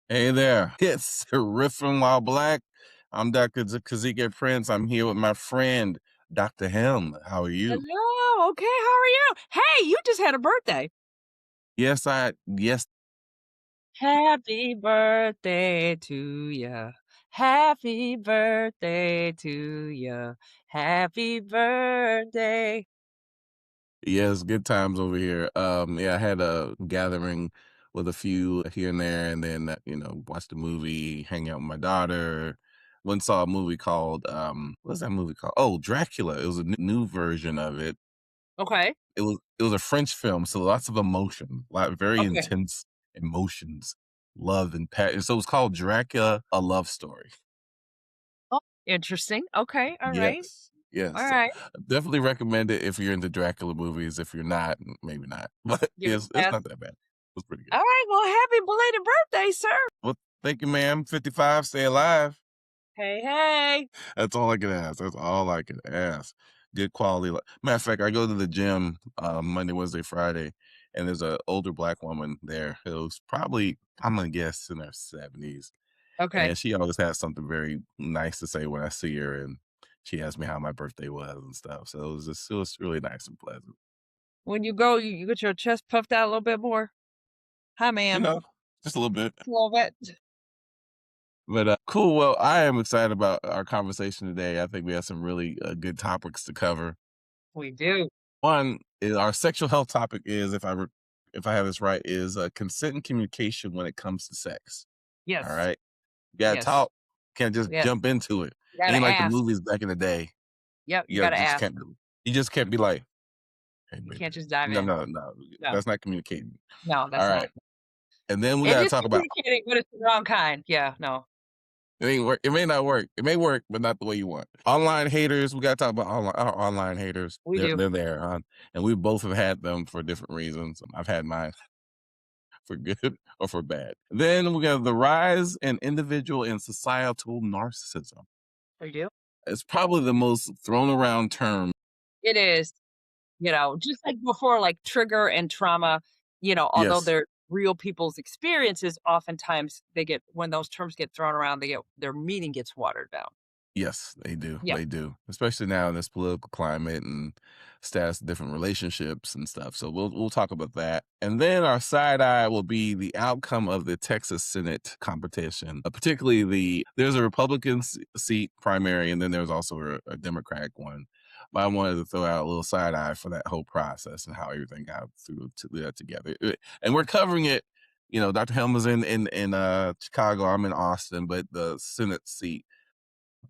Hey there. It's Riffin While Black. I'm Dr. Kazika Prince. I'm here with my friend, Dr. Helm. How are you? Hello. Okay, how are you? Hey, you just had a birthday. Yes, Happy birthday to ya. Happy birthday to ya. Happy birthday. yes, good times over here. Yeah, I had a gathering with a few here and there, and then, watched a movie, hang out with my daughter. One saw a movie called, what's that movie called? Oh, Dracula. It was a new version of it. Okay. It was a French film, so lots of emotion, lot very Okay. intense emotions, love and passion. So it's called Dracula: A Love Story. Oh, interesting. Okay. All right. Yes, yes. All So right. definitely recommend it if you're into Dracula movies. If you're not, maybe not. But Give it a it's pass. not that bad. It was pretty good. All right. Well, happy belated birthday, sir. Well, thank you, ma'am. 55, stay alive. Hey, hey. That's all I can ask. That's all I can ask. Good quality matter of fact, I go to the gym, Monday, Wednesday, Friday, and there's a older Black woman there who's probably, I'm gonna guess, in her 70s, Okay. and she always has something very nice to say when I see her, and she asked me how my birthday was and stuff, so it was really nice and pleasant. When you go, you get your chest puffed out a little bit more. Hi, You ma'am. know, just a little bit. A little bit. But, cool, well, I am excited about our conversation today. I think we have some really, good topics to cover. We do. One is our sexual health topic is, if I have this right, is, consent and communication when it comes to sex. All Yes. right? You gotta Yes. talk, can't just Yes. jump into it. You gotta Ain't like the ask. movies back in the day. Yep, you You gotta just ask. can't do you just can't be like, "Hey, You baby." can't just dive No, in. no, no, No, that's not communicating. no, that's not. Alright, and then we It gotta is talk about communicating, but it's the wrong kind. Yeah, no, it may not work. It may work, but not the way you want. Online haters, we gotta talk about our online haters. we They're do. they're there, and we both have had them for different reasons. I've had mine for good or for bad. Then we got the rise in individual and societal narcissism. We do. It's probably the most thrown around term. It is, just like before, like trigger and trauma, although Yes. they're real people's experiences, oftentimes they get when those terms get thrown around, their meaning gets watered down. Yes, they do. Yeah, They do. Especially now in this political climate and status of different relationships and stuff. So we'll talk about that. And then our side eye will be the outcome of the Texas Senate competition. Particularly there's a Republican seat primary, and then there's also a Democratic one. But I wanted to throw out a little side eye for that whole process and how everything got through to that together. And we're covering it. Dr. Helm is in Chicago. I'm in Austin, but the Senate seat,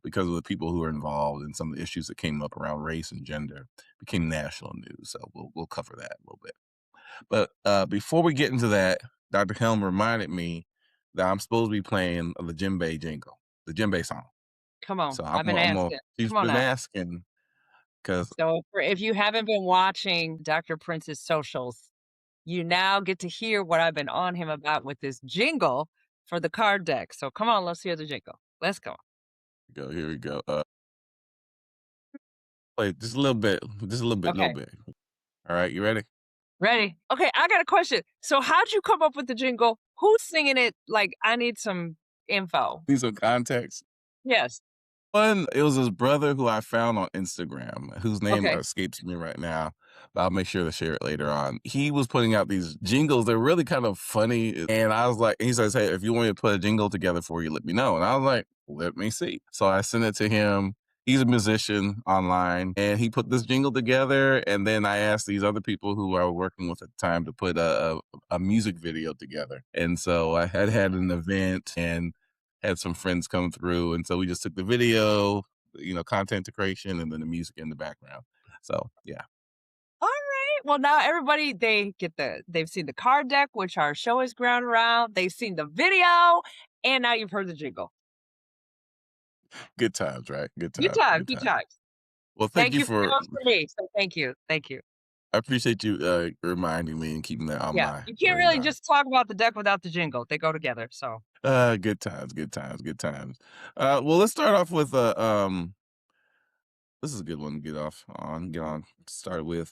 because of the people who are involved and some of the issues that came up around race and gender, became national news. So we'll cover that a little bit. But before we get into that, Dr. Helm reminded me that I'm supposed to be playing the djembe jingle, the djembe song. come on. So I've been asking. she's Come on been now. asking because So if you haven't been watching Dr. Prince's socials, you now get to hear what I've been on him about with this jingle for the card deck. So come on, let's hear the jingle. Let's go. here we go. Play just a little Okay. bit. All right, you ready? Ready? Okay, I got a question. So how'd you come up with the jingle? Who's singing it? Like, I need some info. Need some context. Yes. One, it was his brother who I found on Instagram, whose name Okay. escapes me right now, but I'll make sure to share it later on. He was putting out these jingles. They're really kind of funny. And I was like, he says, "Hey, if you want me to put a jingle together for you, let me know." And I was like, "Let me see." So I sent it to him. He's a musician online, and he put this jingle together. And then I asked these other people who I was working with at the time to put a music video together. And so I had an event, and had some friends come through, and so we just took the video, content creation, and then the music in the background. So yeah, All right. Well, now everybody they've seen the card deck, which our show is ground around. They've seen the video, and now you've heard the jingle. good times, right? Good Good times, times, good good times. times. Well, thank Thank you you for for. those for me. So thank you. Thank you. I appreciate you reminding me and keeping that on Yeah. my You can't really radar. just talk about the deck without the jingle. They go together. So Good times, good times, good times. Well, let's start off with this is a good one to get on. Start with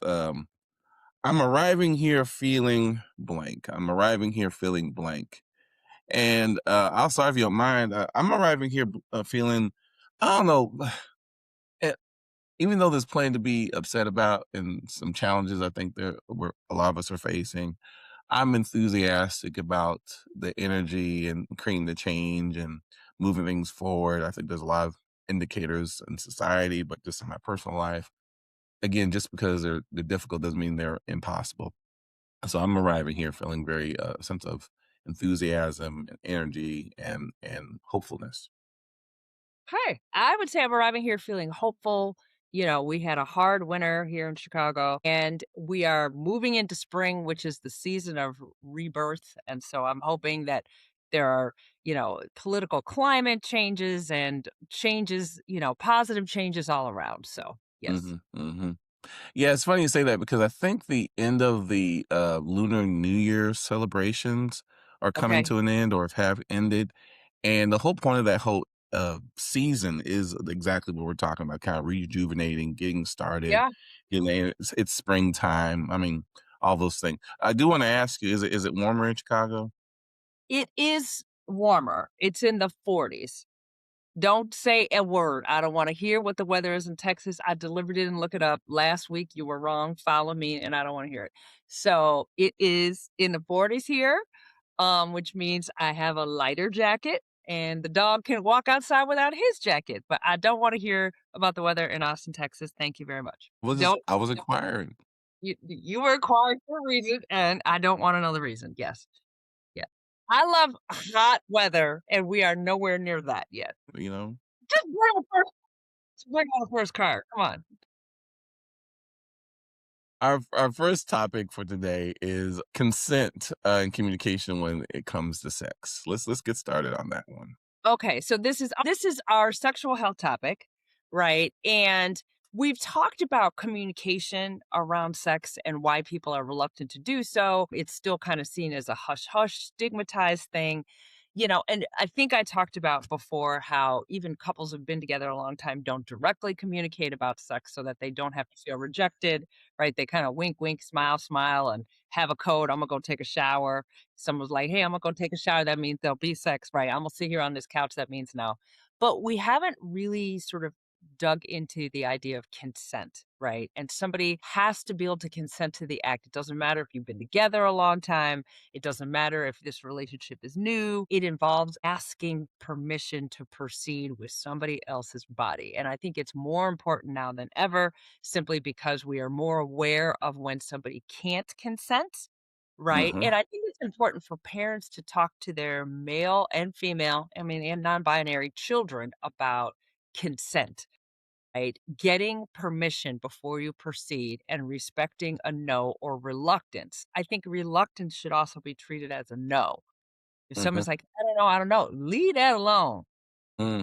I'm arriving here feeling blank. I'm arriving here feeling blank. And also, if you don't mind, I'm arriving here feeling, I don't know, eh, even though there's plenty to be upset about and some challenges I think a lot of us are facing, I'm enthusiastic about the energy and creating the change and moving things forward. I think there's a lot of indicators in society, but just in my personal life. Again, just because they're difficult doesn't mean they're impossible. So I'm arriving here feeling very sense of enthusiasm and energy and hopefulness. Hey, I would say I'm arriving here feeling hopeful. We had a hard winter here in Chicago, and we are moving into spring, which is the season of rebirth. And so I'm hoping that there are, political climate changes and changes, positive changes all around. So, yes. Hmm, hmm. Yeah, it's funny you say that because I think the end of the Lunar New Year celebrations are coming Okay. to an end or have ended. And the whole point of that whole season is exactly what we're talking about, kind of rejuvenating, getting started, Yeah, it's springtime. I mean, all those things. I do want to ask you, is it warmer in Chicago? it is warmer. It's in the 40s. Don't say a word. I don't wanna hear what the weather is in Texas. I deliberately didn't look it up. Last week, you were wrong. Follow me, and I don't wanna hear it. So, it is in the 40s here, which means I have a lighter jacket, and the dog can walk outside without his jacket, but I don't wanna hear about the weather in Austin, Texas. Thank you very much. Don't I was inquiring, you were inquiring for a reason, and I don't want another reason. Yes. Yeah. I love hot weather, and we are nowhere near that yet. you know. Just bring on the first car, come on. Our first topic for today is consent and communication when it comes to sex. Let's get started on that one. Okay, so this is our sexual health topic, right? And we've talked about communication around sex and why people are reluctant to do so. It's still kind of seen as a hush hush, stigmatized thing. And I think I talked about before how even couples who've been together a long time don't directly communicate about sex so that they don't have to feel rejected, right? They kind of wink, wink, smile, smile, and have a code. I'm gonna go take a shower. Someone's like, "Hey, I'm gonna go take a shower." That means there'll be sex, right? I'm gonna sit here on this couch. That means no. But we haven't really sort of dug into the idea of consent, right? And somebody has to be able to consent to the act. It doesn't matter if you've been together a long time. It doesn't matter if this relationship is new. It involves asking permission to proceed with somebody else's body. And I think it's more important now than ever simply because we are more aware of when somebody can't consent. Right, Hmm. and I think it's important for parents to talk to their male and female, I mean, and non-binary children about consent, right? Getting permission before you proceed and respecting a no or reluctance. I think reluctance should also be treated as a no. If Hmm. someone's like, I don't know," leave that alone. Hmm.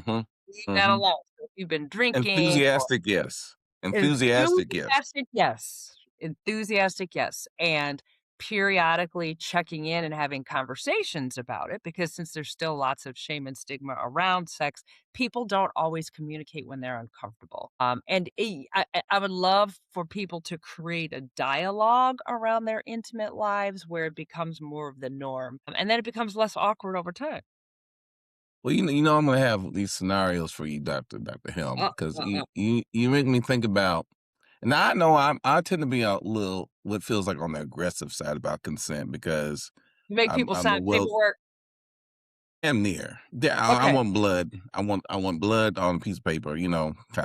Leave that Hmm. alone. So if you've been drinking or Enthusiastic, yes. Enthusiastic, yes. enthusiastic, yes. Enthusiastic, yes. And periodically checking in and having conversations about it because since there's still lots of shame and stigma around sex, people don't always communicate when they're uncomfortable. I would love for people to create a dialogue around their intimate lives where it becomes more of the norm, and then it becomes less awkward over time. Well, I'm gonna have these scenarios for you, Doctor Helm, Uh, because uh, uh. you make me think about. And I know I tend to be a little what feels like on the aggressive side about consent because Make I'm people I'm a sign well paperwork. am near. Yeah, I Okay. want blood. I want blood on a piece of paper, kind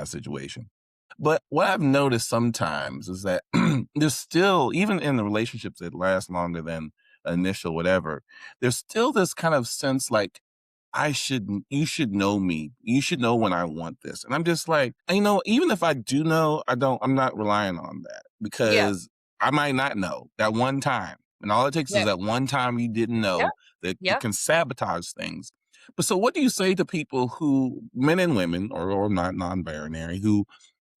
of situation. But what I've noticed sometimes is that there's still, even in the relationships that last longer than initial whatever, there's still this kind of sense like you should know me. You should know when I want this. And I'm just like, even if I do know, I'm not relying on that Yeah. because I might not know that one time. And all it takes is Yeah. that one time you didn't Yeah. know that it Yeah. can sabotage things. But so what do you say to people men and women, or not non-binary, who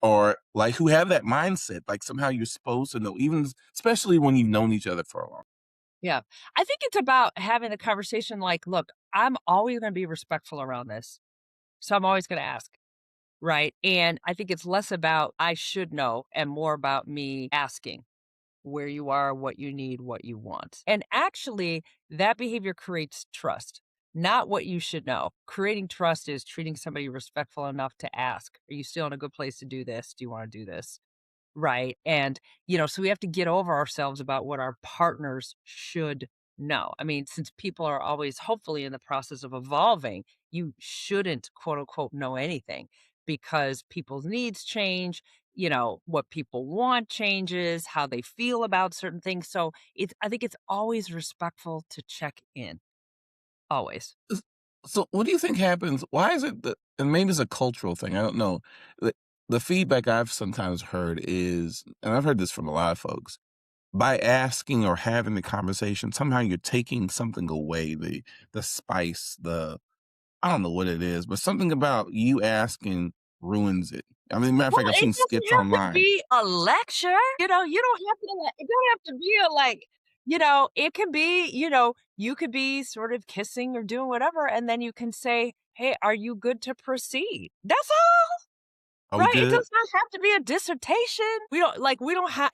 have that mindset, like somehow you're supposed to know, even especially when you've known each other for a long. Yeah. I think it's about having a conversation like, "Look, I'm always gonna be respectful around this, so I'm always gonna ask." Right? And I think it's less about, "I should know," and more about me asking where you are, what you need, what you want. And actually, that behavior creates trust. not what you should know. Creating trust is treating somebody respectful enough to ask, "Are you still in a good place to do this? Do you wanna do this?" Right? And, so we have to get over ourselves about what our partners should know. I mean, since people are always hopefully in the process of evolving, you shouldn't quote unquote know anything because people's needs change, what people want changes, how they feel about certain things. So I think it's always respectful to check in. Always. S So, what do you think happens? Why is it that, and maybe it's a cultural thing, I don't know. The the feedback I've sometimes heard is, and I've heard this from a lot of folks, by asking or having the conversation, somehow you're taking something away, the spice, I don't know what it is, but something about you asking ruins it. I mean, matter of Well, fact, I've it seen doesn't skits have to online. be a lecture, you don't have to, it don't have to be a, like, it can be, you could be sort of kissing or doing whatever, and then you can say, "Hey, are you good to proceed?" That's all, Are we right? It good? does not have to be a dissertation. We don't have,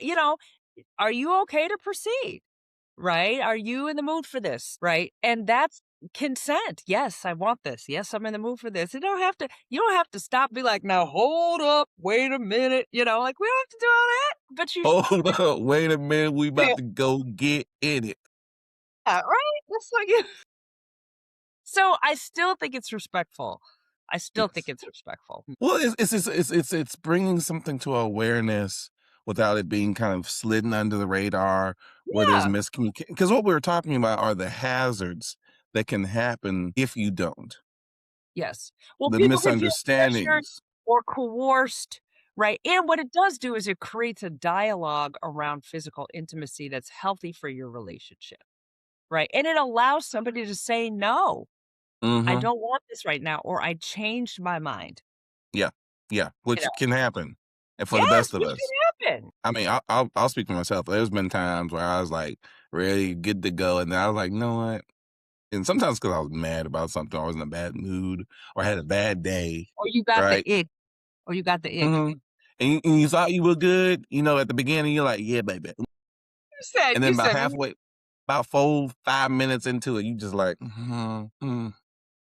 "Are you okay to proceed?" Right? "Are you in the mood for this?" Right? And that's consent. "Yes, I want this. Yes, I'm in the mood for this." You don't have to stop, be like, "Now hold up, wait a minute," like, we don't have to do all that, but you Hold up, wait a minute, we about yeah, to go get in it. right? That's like it. So, I still think it's respectful. I still think Yes. it's respectful. Well, it's bringing something to awareness without it being kind of slidden under the radar where there's Yeah, miscommunication. Because what we were talking about are the hazards that can happen if you don't, yes. Well, the people can feel pressured misunderstandings. or coerced, right? And what it does do is it creates a dialogue around physical intimacy that's healthy for your relationship. Right, and it allows somebody to say, "No, I Mhm. don't want this right now," or, "I changed my mind." Yeah. Yeah, You know? which can happen, and for the Yes, best of which us. can happen. I mean, I'll speak for myself. There's been times where I was, like, ready, good to go, and then I was like, "You know what?" And sometimes because I was mad about something, or I was in a bad mood, or had a bad day, Or you got the right? ick, or you got the ick. Mhm. And you thought you were good, at the beginning, you're like, "Yeah, baby." And then You said you about 4, 5 minutes into it, you just like, I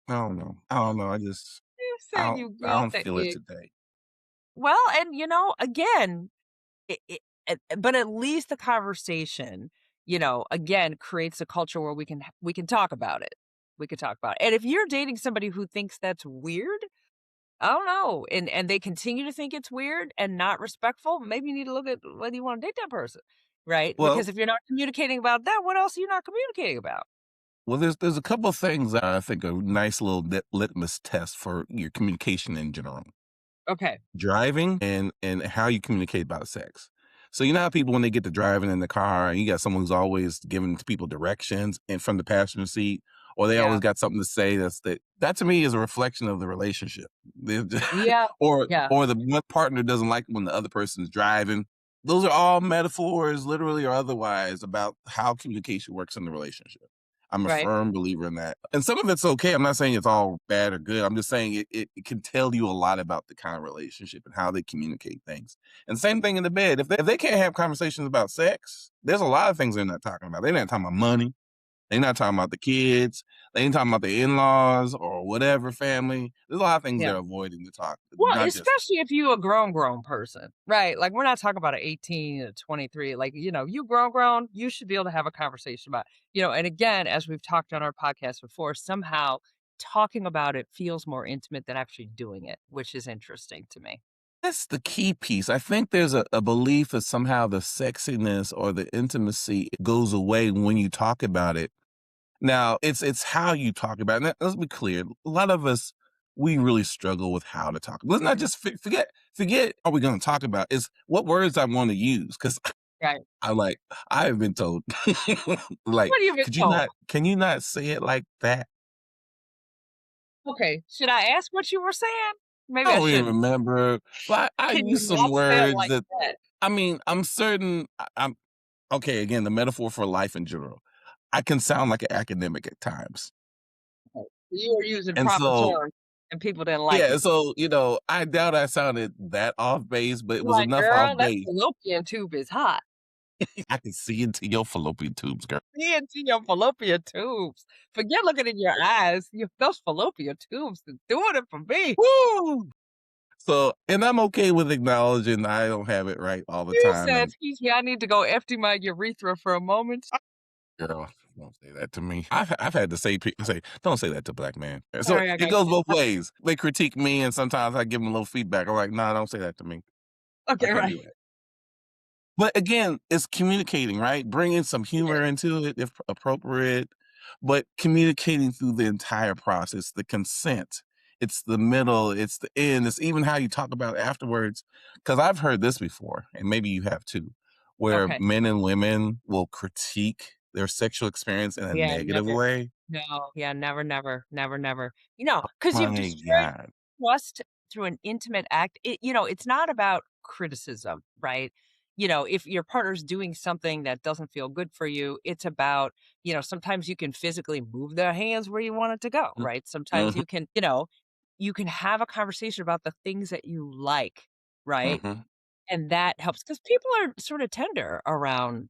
don't know, said you I got don't the feel it ick. today." Well, and, again, but at least the conversation, again, creates a culture where we can talk about it. We can talk about it. And if you're dating somebody who thinks that's weird, I don't know, and they continue to think it's weird and not respectful, maybe you need to look at whether you wanna date that person, right? Well Because if you're not communicating about that, what else are you not communicating about? there's a couple of things that I think are nice little litmus tests for your communication in general. Okay. Driving and how you communicate about sex. So you know how people when they get to driving in the car and you got someone who's always giving to people directions and from the passenger seat, or they always Yeah. got something to say that to me is a reflection of the relationship. Yeah. Yeah. Or the one partner doesn't like when the other person's driving. Those are all metaphors, literally or otherwise, about how communication works in the relationship. I'm a Right. firm believer in that. And some of it's okay. I'm not saying it's all bad or good. I'm just saying it can tell you a lot about the kind of relationship and how they communicate things. And same thing in the bed. If they can't have conversations about sex, there's a lot of things they're not talking about. They're not talking about money. They're not talking about the kids. They ain't talking about the in-laws or whatever family. There's a lot of things Yeah. they're avoiding to talk, Well, not just that. especially if you a grown person, right? Like, we're not talking about an 18 to 23, like, you grown, you should be able to have a conversation about, and again, as we've talked on our podcast before, somehow talking about it feels more intimate than actually doing it, which is interesting to me. That's the key piece. I think there's a belief that somehow the sexiness or the intimacy goes away when you talk about it. Now, it's how you talk about it. And let's be clear. A lot of us, we really struggle with how to talk. Let's not just forget are we going to talk about is what words I want to use. Cause Right. I like, I have been told, like, What have you been told? can you not say it like that? Okay, should I ask what you were saying? Maybe I I don't even shouldn't. remember, but I Can use you some not say it words like that, that? I mean, I'm certain I'm okay. Again, the metaphor for life in general. I can sound like an academic at times. Okay. You were using And proper so, terms and people didn't like yeah, it. so, I doubt I sounded that off base, but it You're was like, enough off "Girl, that base. fallopian tube is hot." I can see into your fallopian tubes, girl. See into your fallopian tubes. Forget looking in your eyes. Those fallopian tubes is doing it for me. Woo! So, and I'm okay with acknowledging I don't have it right all the He time. said, And "Excuse me, I need to go empty my urethra for a moment." girl, don't say that to me. I've had to say, don't say that to black man. So Sorry, I it got goes both ways. They critique me, and sometimes I give them a little feedback. I'm like, nah, don't say that to me. I okay, can't right. do that. But again, it's communicating, right? Bringing some Yeah, humor into it if appropriate, but communicating through the entire process, the consent. It's the middle, it's the end, it's even how you talk about it afterwards. Because I've heard this before, and maybe you have too, where okay. men and women will critique their sexual experience in a Yeah, negative never. way. No, yeah, never, never, never, never. Because you've My destroyed God. trust through an intimate act. It's not about criticism, right? If your partner's doing something that doesn't feel good for you, it's about, sometimes you can physically move their hands where you want it to go, right? Sometimes Mm-hmm, you can have a conversation about the things that you like, right? hmm. And that helps because people are sort of tender around,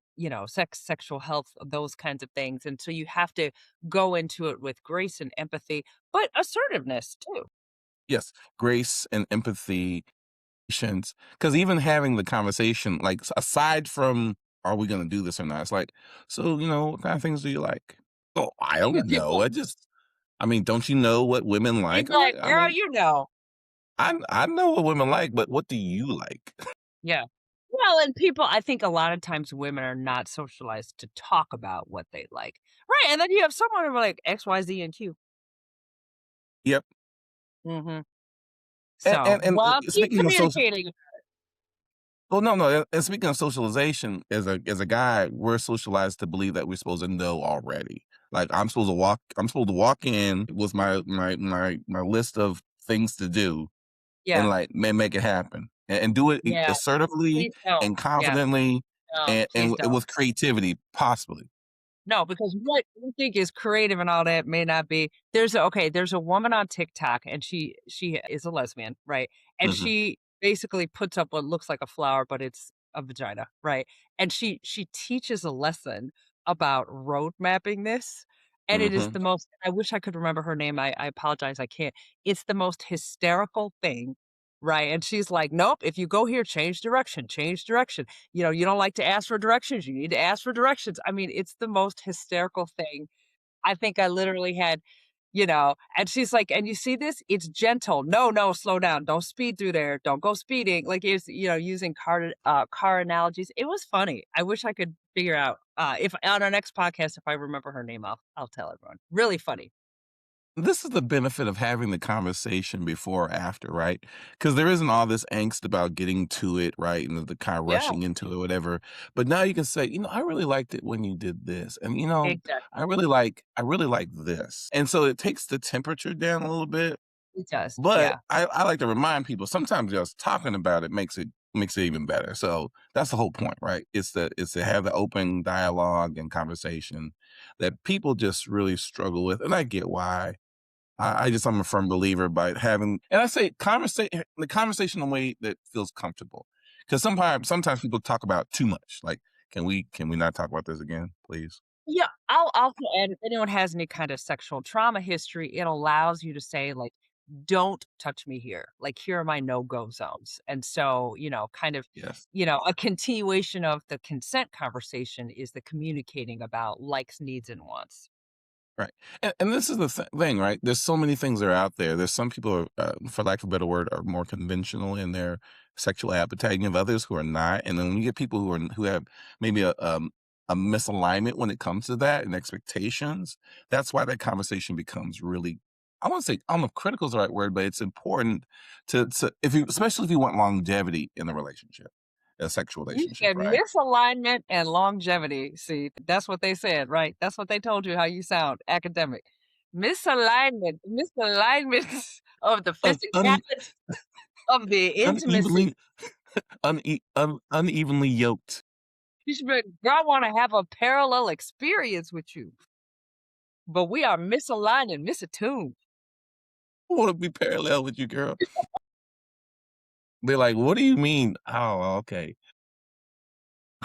sexual health, those kinds of things. And so you have to go into it with grace and empathy, but assertiveness too. Yes, grace and empathy. Because even having the conversation, like, aside from, "Are we gonna do this or not?" It's like, "So, what kind of things do you like?" "Oh, I don't know. People I mean, don't you know what women you'd like?" be I'm like, like, "I girl, mean, I know what women like, but what do you like?" yeah. Well, and people, I think a lot of times women are not socialized to talk about what they like. Right. And then you have someone who are like X, Y, Z, and Q. Yep. Hmm. And So, and and, well, keep speaking of social communicating. well, no, no, and speaking of socialization, as a guy, we're socialized to believe that we're supposed to know already. Like, I'm supposed to walk in with my list of things to do and, Yeah. like, make it happen, and do it Yeah. assertively Please don't. and Yeah. confidently No, and please don't. with creativity, possibly. No, because what you think is creative and all that may not be. There's a woman on TikTok and she is a lesbian, right? And Mhm, she basically puts up what looks like a flower, but it's a vagina, right? And she teaches a lesson about road mapping this. And it is mhm. the most I wish I could remember her name. I apologize, I can't. It's the most hysterical thing, right? And she's like, "Nope, if you go here, change direction, change direction. You don't like to ask for directions, you need to ask for directions." I mean, it's the most hysterical thing. I think I literally had, and she's like, "And you see this? It's gentle. No, no, slow down. Don't speed through there. Don't go speeding." Like it's, using car analogies. It was funny. I wish I could figure out if on our next podcast, if I remember her name, I'll tell everyone. Really funny. This is the benefit of having the conversation before or after, right? Because there isn't all this angst about getting to it, right? And the kind of Yeah, rushing into it, whatever. But now you can say, I really liked it when you did this. And exactly. I really like this. And so it takes the temperature down a little bit. It does. But Yeah. I like to remind people sometimes just talking about it makes it even better. So that's the whole point, right? It's to have the open dialogue and conversation that people just really struggle with. And I get why. I'm a firm believer by having, and I say the conversation in a way that feels comfortable. Because sometimes people talk about too much. Like, can we not talk about this again, please? Yeah, I'll also add if anyone has any kind of sexual trauma history, it allows you to say, like, "Don't touch me here." Like, "Here are my no-go zones." And so, kind of, Yes. a continuation of the consent conversation is the communicating about likes, needs, and wants. Right. And this is the thing, right? There's so many things that are out there. There's some people, for lack of a better word, are more conventional in their sexual appetite. And you have others who are not. And then when you get people who have maybe a misalignment when it comes to that and expectations, that's why that conversation becomes really, I want to say, I don't know if critical is the right word, but it's important to if you, especially if you want longevity in the relationship, a sexual You relationship, said right? misalignment and longevity. See, that's what they said, right? That's what they told you how you sound, academic. Misalignment of the Un, un, physicality of the intimacy. unevenly unevenly yoked. You should be, "Girl, I wanna have a parallel experience with you, but we are misaligned and misattuned." I want to be parallel with you, girl. They're like, "What do you mean?" "Oh, okay."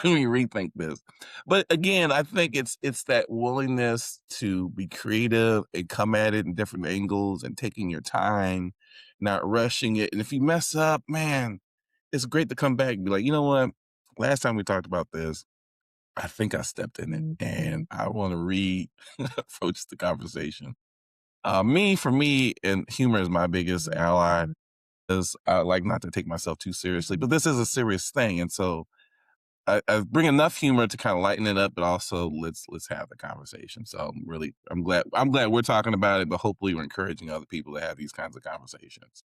Let me rethink this. But again, I think it's that willingness to be creative and come at it in different angles and taking your time, not rushing it. And if you mess up, man, it's great to come back and be like, you know what? Last time we talked about this, I think I stepped in it and I want to re approach the conversation. For me, and humor is my biggest ally, is I like not to take myself too seriously, but this is a serious thing. And so I bring enough humor to kind of lighten it up, but also let's have the conversation. So I'm glad we're talking about it, but hopefully we're encouraging other people to have these kinds of conversations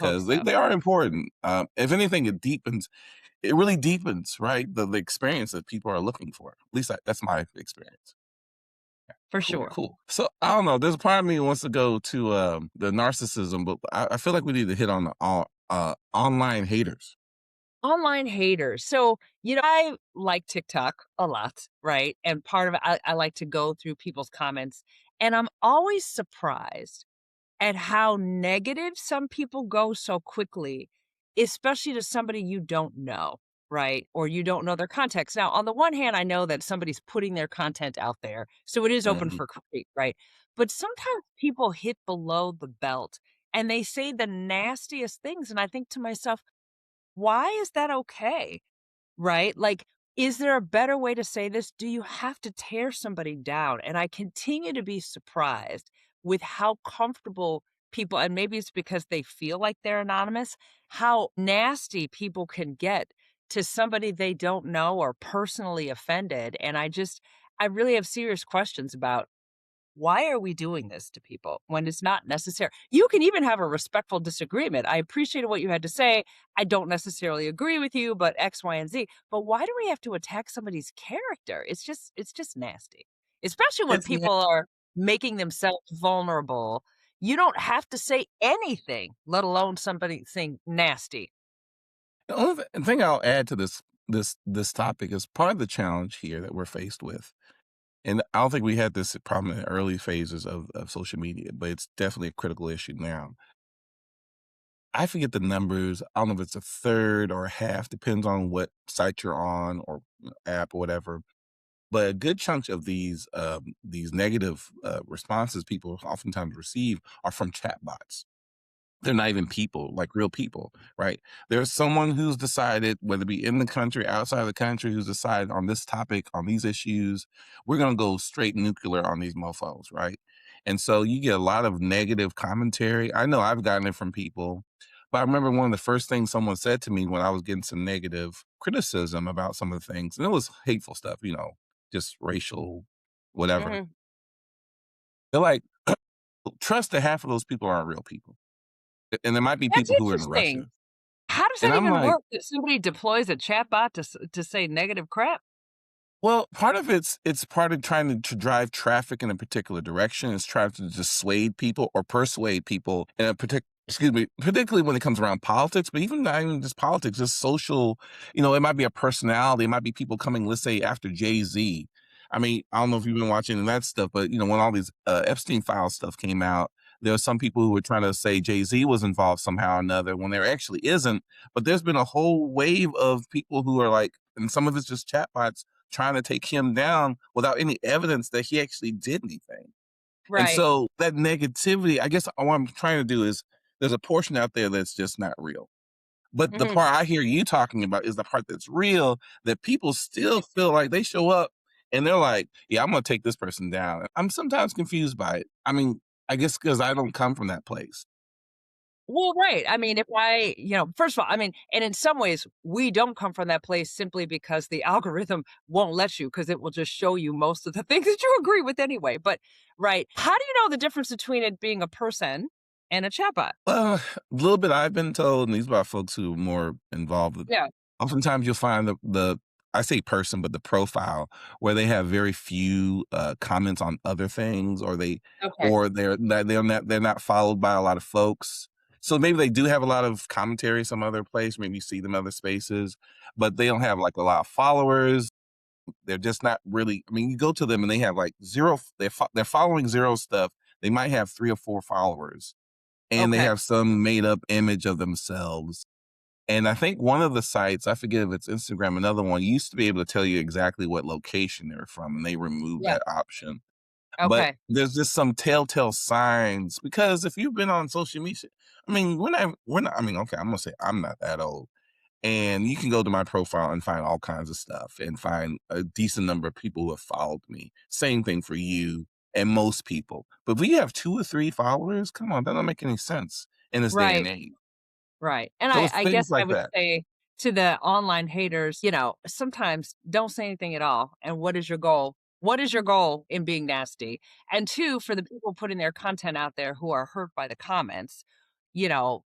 Hope because they, so. they are important. If anything, it really deepens, right? The experience that people are looking for. At least that's my experience. For Cool, sure. cool. So I don't know. There's a part of me who wants to go to the narcissism, but I feel like we need to hit on the online haters. Online haters. So, I like TikTok a lot, right? And part of it, I like to go through people's comments, and I'm always surprised at how negative some people go so quickly, especially to somebody you don't know, right? Or you don't know their context. Now, on the one hand, I know that somebody's putting their content out there, so it is open Mhm. for critique, right? But sometimes people hit below the belt and they say the nastiest things. And I think to myself, why is that okay? Right? Like, is there a better way to say this? Do you have to tear somebody down? And I continue to be surprised with how comfortable people, and maybe it's because they feel like they're anonymous, how nasty people can get to somebody they don't know or personally offended. And I really have serious questions about why are we doing this to people when it's not necessary? You can even have a respectful disagreement. I appreciated what you had to say. I don't necessarily agree with you, but X, Y, and Z. But why do we have to attack somebody's character? It's just nasty. Especially when It's people are making themselves vulnerable. You don't have to say anything, let alone somebody saying nasty. The only thing I'll add to this topic is part of the challenge here that we're faced with, and I don't think we had this problem in the early phases of social media, but it's definitely a critical issue now. I forget the numbers. I don't know if it's a third or a half, depends on what site you're on or app or whatever. But a good chunk of these negative responses people oftentimes receive are from chatbots. They're not even people, like real people, right? There's someone who's decided, whether it be in the country, outside of the country, who's decided on this topic, on these issues, we're gonna go straight nuclear on these mofos, right? And so you get a lot of negative commentary. I know I've gotten it from people, but I remember one of the first things someone said to me when I was getting some negative criticism about some of the things, and it was hateful stuff, just racial, whatever. Mhm. They're like, trust that half of those people aren't real people. And there might be That's people who are in Russia. interesting. How does And that I'm even like, work that somebody deploys a chatbot to say negative crap? well, part of it's part of trying to drive traffic in a particular direction. It's trying to dissuade people or persuade people in a particular excuse me, particularly when it comes around politics, but even not even just politics, just social, it might be a personality, it might be people coming, let's say, after Jay-Z. I mean, I don't know if you've been watching that stuff, but when all these Epstein file stuff came out, there were some people who were trying to say Jay-Z was involved somehow or another when there actually isn't. But there's been a whole wave of people who are like, and some of it's just chatbots trying to take him down without any evidence that he actually did anything. And Right. so that negativity, I guess what I'm trying to do is there's a portion out there that's just not real. But the Mhm. part I hear you talking about is the part that's real that people still feel like they show up and they're like, yeah, I'm going to take this person down. I'm sometimes confused by it. I mean, I guess because I don't come from that place. Well, right. I mean, if I, first of all, I mean, and in some ways, we don't come from that place simply because the algorithm won't let you because it will just show you most of the things that you agree with anyway. But, right. How do you know the difference between it being a person and a chatbot? A little bit I've been told, and these are by folks who are more involved with. Yeah. Oftentimes, you'll find the I say person, but the profile where they have very few comments on other things, or Okay. they're not followed by a lot of folks. So maybe they do have a lot of commentary some other place. Maybe you see them other spaces, but they don't have like a lot of followers. They're just not really. I mean, you go to them and they have like zero. They're following zero stuff. They might have 3 or 4 followers and they Okay. have some made up image of themselves. And I think one of the sites, I forget if it's Instagram, another one, used to be able to tell you exactly what location they're from, and they removed Yeah. that option. But Okay. there's just some telltale signs because if you've been on social media, I mean, we're not, I mean, okay, I'm gonna say I'm not that old. And you can go to my profile and find all kinds of stuff and find a decent number of people who have followed me. Same thing for you and most people. But if you have 2 or 3 followers, come on, that don't make any sense in this day and Right. age. Right. And So I it's I things guess I like would that. say to the online haters, sometimes don't say anything at all. And what is your goal? What is your goal in being nasty? And two, for the people putting their content out there who are hurt by the comments, you know,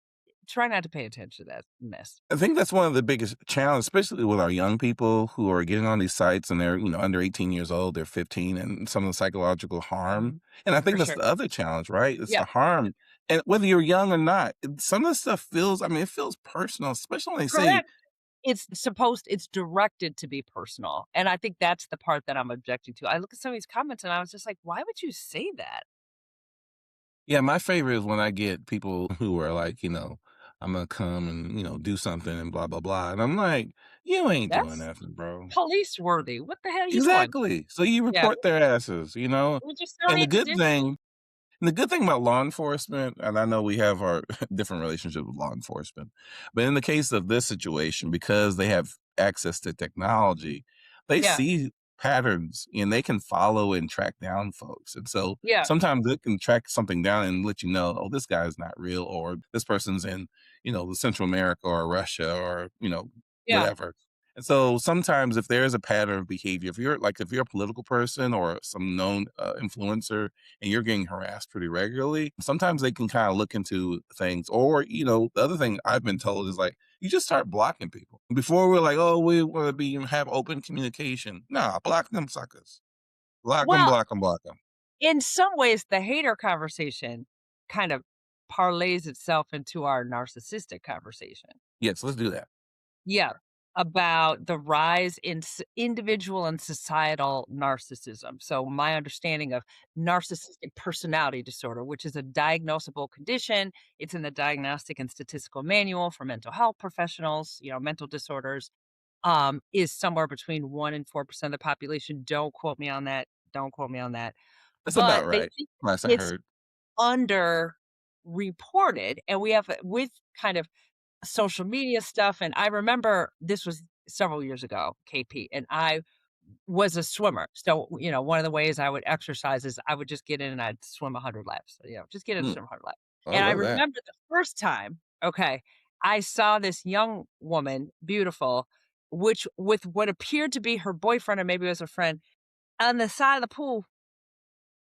try not to pay attention to that mess. I think that's one of the biggest challenges, especially with our young people who are getting on these sites and they're, under 18 years old, they're 15, and some of the psychological harm. Mhm. And I For think that's sure. the other challenge, right? It's Yeah. the harm. And whether you're young or not, some of the stuff feels, I mean, it feels personal, especially when they say, Correct. It's directed to be personal. And I think that's the part that I'm objecting to. I look at some of these comments and I was just like, why would you say that? yeah, my favorite is when I get people who are like, I'm gonna come and, do something and blah, blah, blah. And I'm like, you ain't doing That's nothing, bro. police worthy. What the hell are you doing? Exactly. So you Yeah. report their asses. We just don't And the need to good do. thing And the good thing about law enforcement, and I know we have our different relationships with law enforcement, but in the case of this situation, because they have access to technology, they Yeah, see patterns and they can follow and track down folks. And so yeah, sometimes they can track something down and let you know, oh, this guy's not real, or this person's in, the Central America or Russia or, yeah. whatever. And so sometimes if there is a pattern of behavior, if you're a political person or some known influencer, and you're getting harassed pretty regularly, sometimes they can kind of look into things. Or, the other thing I've been told is like, you just start blocking people. Before we're like, oh, we want to have open communication. Nah, block them suckers. Block them, Well, block them, block them. in some ways, the hater conversation kind of parlays itself into our narcissistic conversation. Yes, let's do that. Yeah, about the rise in individual and societal narcissism. So, my understanding of narcissistic personality disorder, which is a diagnosable condition, it's in the Diagnostic and Statistical Manual for mental health professionals, mental disorders, is somewhere between 1 and 4% of the population. Don't quote me on that. Don't quote me on that. That's But about they right. think Last I it's heard. underreported, and we have with kind of social media stuff, and I remember this was several years ago, KP, and I was a swimmer. So, one of the ways I would exercise is I would just get in and I'd swim 100 laps. So, just get in and Mm, swim 100 laps. I And I love that. remember the first time, okay, I saw this young woman, beautiful, which with what appeared to be her boyfriend or maybe it was a friend, on the side of the pool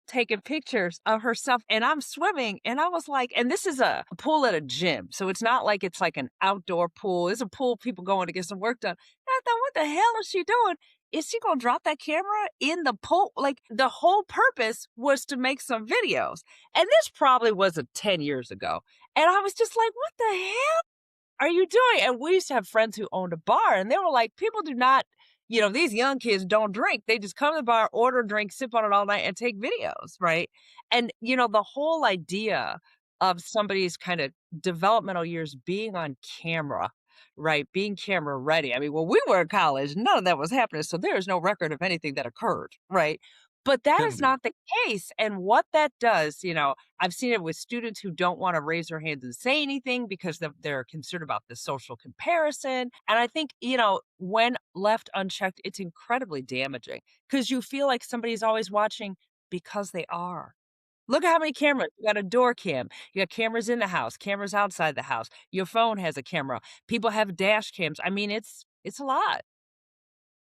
taking pictures of herself, and I'm swimming, and I was like, and this is a pool at a gym, so it's not like it's like an outdoor pool. It's a pool people going to get some work done. And I thought, what the hell is she doing? Is she gonna drop that camera in the pool? Like the whole purpose was to make some videos. And this probably was a 10 years ago. And I was just like, what the hell are you doing? And we used to have friends who owned a bar, and they were like, people do not, these young kids don't drink. They just come to the bar, order a drink, sip on it all night, and take videos, right? And, the whole idea of somebody's kind of developmental years being on camera, right? Being camera ready. I mean, when we were in college, none of that was happening. So there is no record of anything that occurred, right? But that Can is be. not the case. And what that does, I've seen it with students who don't want to raise their hands and say anything because they're concerned about the social comparison. And I think, when left unchecked, it's incredibly damaging because you feel like somebody's always watching because they are. Look at how many cameras. You got a door cam. You got cameras in the house, cameras outside the house. Your phone has a camera. People have dash cams. I mean, it's a lot.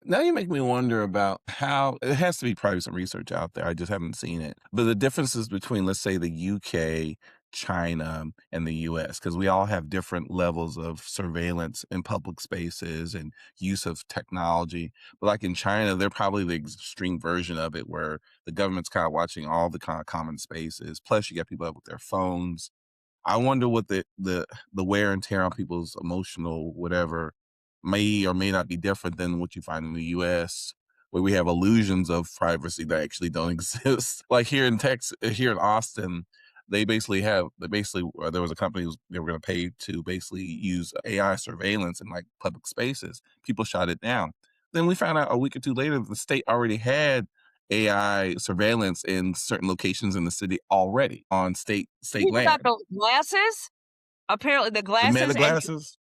Now you make me wonder about how it has to be probably some research out there. I just haven't seen it. But the differences between, let's say, the UK, China, and the US, because we all have different levels of surveillance in public spaces and use of technology. But like in China, they're probably the extreme version of it where the government's kind of watching all the kind of common spaces. Plus, you got people up with their phones. I wonder what the wear and tear on people's emotional whatever may or may not be different than what you find in the US, where we have illusions of privacy that actually don't exist. Like here in Texas, here in Austin, there was a company they were going to pay to basically use AI surveillance in like public spaces. People shot it down. Then we found out a week or two later the state already had AI surveillance in certain locations in the city already on state You got land. those glasses? Apparently the The meta glasses and glasses.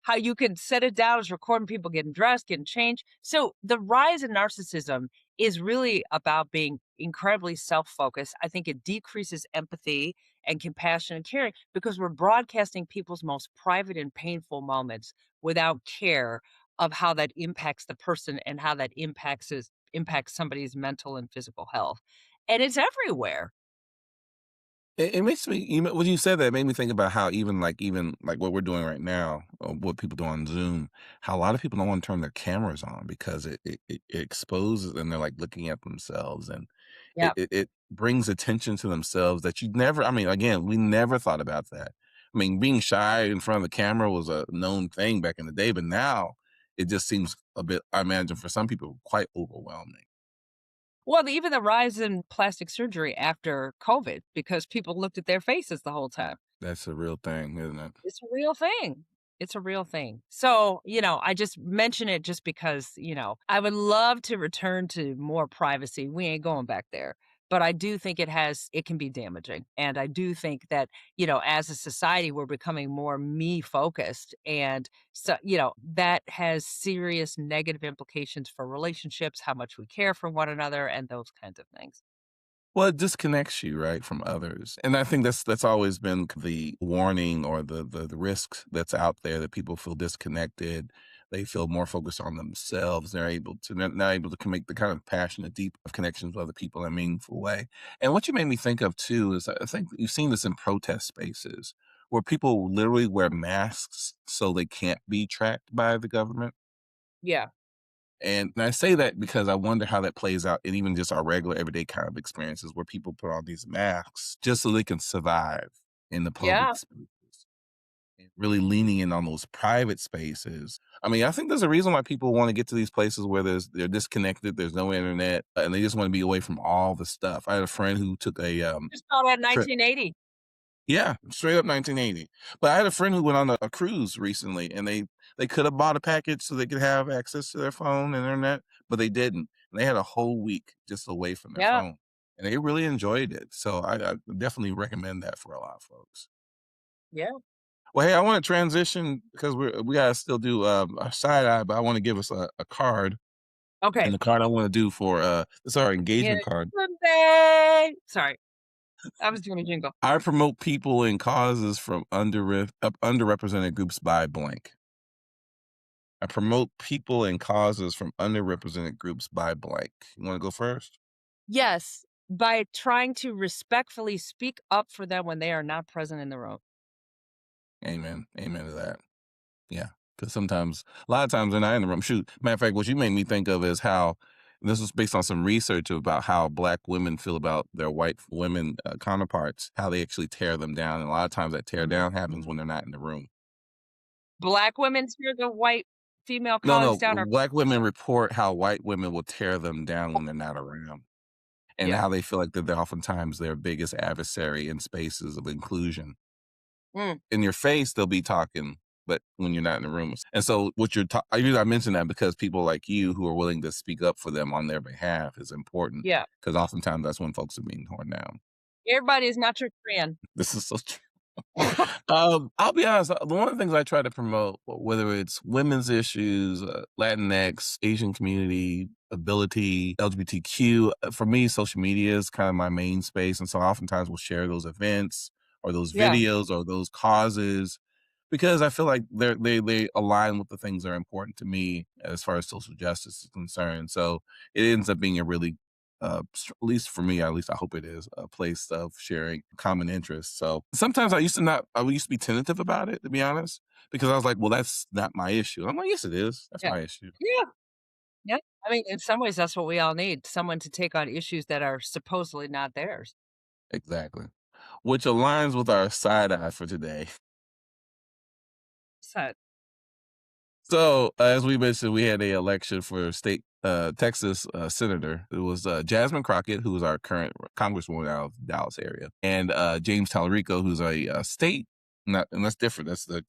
how you can set it down as recording people getting dressed, getting changed. So the rise in narcissism is really about being incredibly self-focused. I think it decreases empathy and compassion and caring because we're broadcasting people's most private and painful moments without care of how that impacts the person and how that impacts somebody's mental and physical health. And it's everywhere. It makes me, when you said that, it made me think about how even like what we're doing right now, or what people do on Zoom, how a lot of people don't want to turn their cameras on because it exposes and they're like looking at themselves, and Yeah. it brings attention to themselves that you never. I mean, again, we never thought about that. I mean, being shy in front of the camera was a known thing back in the day, but now it just seems a bit. I imagine for some people, quite overwhelming. Well, even the rise in plastic surgery after COVID because people looked at their faces the whole time. That's a real thing, isn't it? It's a real thing. It's a real thing. So, I just mention it just because, I would love to return to more privacy. We ain't going back there. But I do think it can be damaging. And I do think that, as a society, we're becoming more me focused. And so, that has serious negative implications for relationships, how much we care for one another, and those kinds of things. Well, it disconnects you, right, from others, and I think that's always been the warning or the risks that's out there, that people feel disconnected. They feel more focused on themselves. They're not able to make the kind of passionate, deep of connections with other people in a meaningful way. And what you made me think of too is I think you've seen this in protest spaces where people literally wear masks so they can't be tracked by the government. Yeah. And I say that because I wonder how that plays out in even just our regular everyday kind of experiences where people put on these masks just so they can survive in the Yeah. public spaces, and really leaning in on those private spaces. I mean, I think there's a reason why people want to get to these places where they're disconnected, there's no internet, and they just want to be away from all the stuff. I had a friend who took a Just saw that trip. 1980. Yeah, straight up 1980. But I had a friend who went on a cruise recently, and they could have bought a package so they could have access to their phone and internet, but they didn't. And they had a whole week just away from their Yeah. phone, and they really enjoyed it. So I definitely recommend that for a lot of folks. Yeah. Well, hey, I want to transition because we gotta still do a side eye, but I want to give us a card, and Okay. the card I want to do for this is our engagement It's card. Sunday. Sorry, I was doing a jingle. I promote people and causes from underrepresented groups by blank. I promote people and causes from underrepresented groups by blank. You want to go first? Yes, by trying to respectfully speak up for them when they are not present in the room. Amen. Amen to that. Yeah. Because a lot of times they're not in the room. Shoot, matter of fact, what you made me think of is how this was based on some research about how black women feel about their white women counterparts, how they actually tear them down. And a lot of times that tear down happens when they're not in the room. Black women tear the white female No, colleagues no. down or Black women report how white women will tear them down when they're not around, and yeah. how they feel like that they're oftentimes their biggest adversary in spaces of inclusion. Mm, In your face, they'll be talking, but when you're not in the room. And so what I mention that because people like you who are willing to speak up for them on their behalf is important, yeah. because oftentimes that's when folks are being torn down. Everybody is not your friend. This is so true. I'll be honest. One of the things I try to promote, whether it's women's issues, Latinx, Asian community, ability, LGBTQ, for me, social media is kind of my main space, and so oftentimes we'll share those events or those Yeah. videos or those causes because I feel like they align with the things that are important to me as far as social justice is concerned. So it ends up being a really at least for me, at least I hope it is a place of sharing common interests. So sometimes I used to be tentative about it, to be honest, because I was like, well, that's not my issue. I'm like, yes, it is. That's Yeah. my issue. Yeah. Yeah. I mean, in some ways, that's what we all need, someone to take on issues that are supposedly not theirs. Exactly. Which aligns with our side eye for today. So So, as we mentioned, we had a election for state Texas senator. It was Jasmine Crockett, who is our current congresswoman out of Dallas area, and James Tallarico, who's a state. Not, and that's different. That's the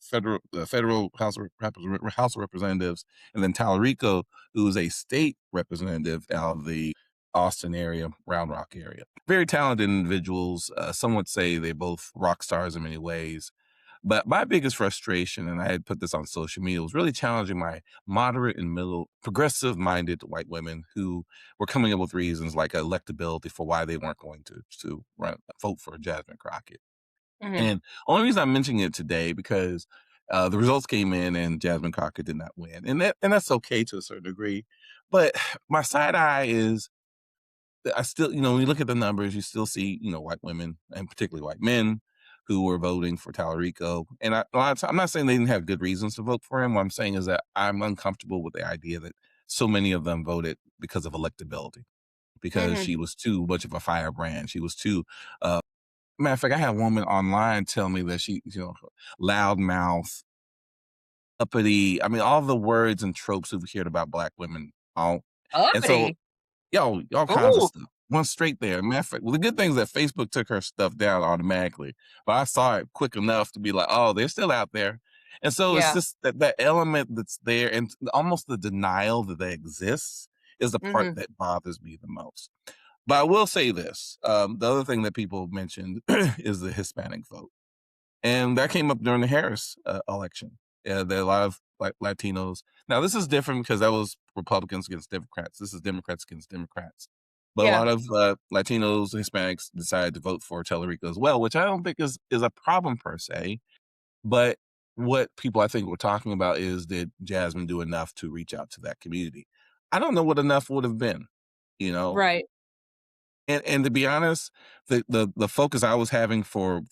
federal House of Representatives, and then Tallarico, who is a state representative out of the Austin area, Round Rock area. Very talented individuals. Some would say they're both rock stars in many ways. But my biggest frustration, and I had put this on social media, was really challenging my moderate and middle, progressive minded white women who were coming up with reasons like electability for why they weren't going to vote for Jasmine Crockett. Mhm. And only reason I'm mentioning it today because the results came in and Jasmine Crockett did not win, and that's okay to a certain degree. But my side eye is I still, when you look at the numbers, you still see, white women and particularly white men who were voting for Tallarico. And a lot of time, I'm not saying they didn't have good reasons to vote for him. What I'm saying is that I'm uncomfortable with the idea that so many of them voted because of electability, because Mhm. she was too much of a firebrand. She was too, matter of fact, I had a woman online tell me that she, loudmouth, uppity. I mean, all the words and tropes we've heard about black women. All, and so Uppity. yo, all kinds of Ooh. stuff. Went straight there. Matter of fact, well, the good thing is that Facebook took her stuff down automatically, but I saw it quick enough to be like, oh, they're still out there. And so it's Yeah. just that element that's there and almost the denial that they exist is the part Mhm. that bothers me the most. But I will say this. The other thing that people mentioned is the Hispanic vote. And that came up during the Harris election. Yeah, there are a lot of like Latinos. Now this is different because that was Republicans against Democrats. This is Democrats against Democrats. But a Yeah. lot of Latinos, Hispanics decided to vote for Tellerico as well, which I don't think is a problem per se. But what people I think were talking about is did Jasmine do enough to reach out to that community? I don't know what enough would have been. You know, Right. and to be honest, the focus I was having for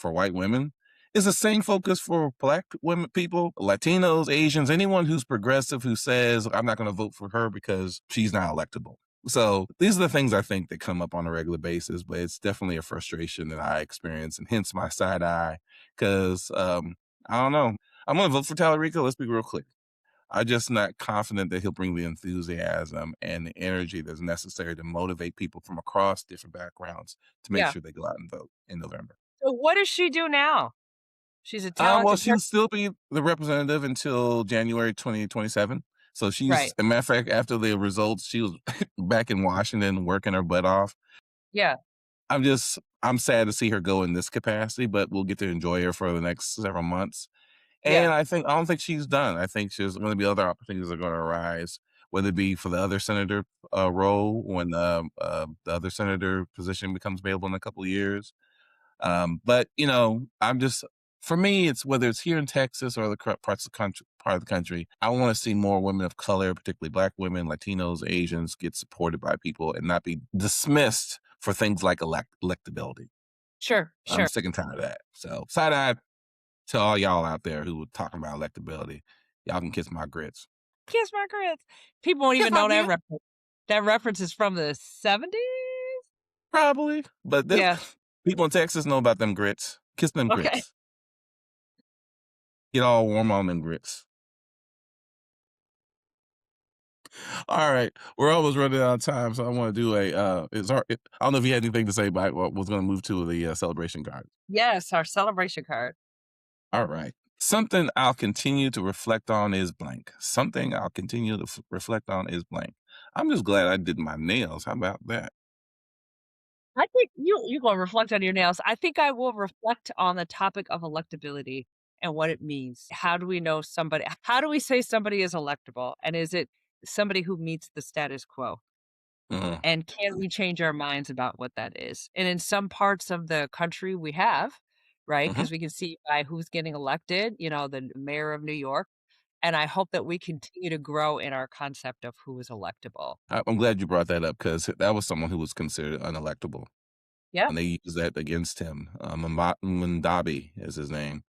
white women is the same focus for black women, people, Latinos, Asians, anyone who's progressive who says I'm not going to vote for her because she's not electable. So these are the things I think that come up on a regular basis, but it's definitely a frustration that I experience, and hence my side eye. Because I don't know, I'm going to vote for Tallarico. Let's be real clear. I'm just not confident that he'll bring the enthusiasm and the energy that's necessary to motivate people from across different backgrounds to make Yeah. sure they go out and vote in November. So what does she do now? She's a talented Well, person. she'll still be the representative until January 2027. So Right. she's, a matter of fact, after the results, she was back in Washington working her butt off. Yeah. I'm sad to see her go in this capacity, but we'll get to enjoy her for the next several months. Yeah. And I don't think she's done. I think there's going to be other opportunities that are going to arise, whether it be for the other senator role when the other senator position becomes available in a couple of years. But I'm just for me, it's whether it's here in Texas or parts of the country, part of the country. I want to see more women of color, particularly Black women, Latinos, Asians, get supported by people and not be dismissed for things like electability. Sure. I'm Sure. sick and tired of that. So side eye to all y'all out there who were talking about electability, y'all can kiss my grits. Kiss my grits. People won't Kiss even my know that grits? reference. That reference is from the '70s? Probably, but this Yeah. people in Texas know about them grits. Kiss them Okay. grits. Get all warm on them grits. All right, we're almost running out of time, so I want to do I don't know if you had anything to say, but I was going to move to the celebration card. Yes, our celebration card. All right. Something I'll continue to reflect on is blank. Something I'll continue to reflect on is blank. I'm just glad I did my nails. How about that? I think you gonna reflect on your nails. I think I will reflect on the topic of electability and what it means. How do we know somebody how do we say somebody is electable? And is it somebody who meets the status quo? Mm, And can we change our minds about what that is? And in some parts of the country, we have, right? mhm. Because we can see by who's getting elected, the mayor of New York. And I hope that we continue to grow in our concept of who is electable. I'm glad you brought that up because that was someone who was considered unelectable, Yeah. and they used that against him. Mundabi is his name.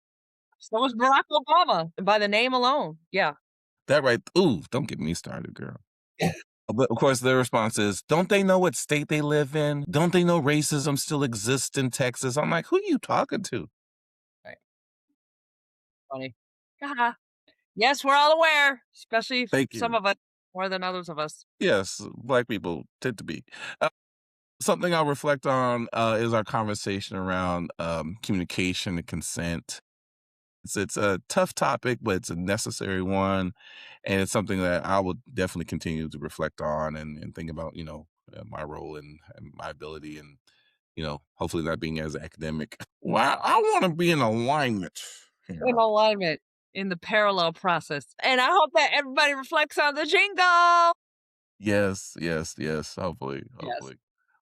So was Barack Obama by the name alone. Yeah. That right. Ooh, don't get me started, girl. But of course, their response is, "Don't they know what state they live in? Don't they know racism still exists in Texas?" I'm like, "Who are you talking to?" Right. Funny. Haha. Yes, we're all aware, especially Thank some you. of us more than others of us. Yes, Black people tend to be. Something I'll reflect on is our conversation around communication and consent. It's a tough topic, but it's a necessary one, and it's something that I will definitely continue to reflect on and think about. My role and my ability, and hopefully not being as academic. Well, I want to be in alignment In here. alignment in the parallel process. And I hope that everybody reflects on the jingle. Yes, yes, yes. Hopefully, Yes. hopefully.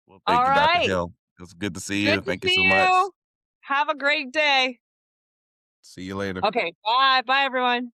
Well, thank All you, Dr. right. Hill. It was good to see Good you. to Thank you so see much. you. Have a great day. See you later. Okay. Bye. Bye, everyone.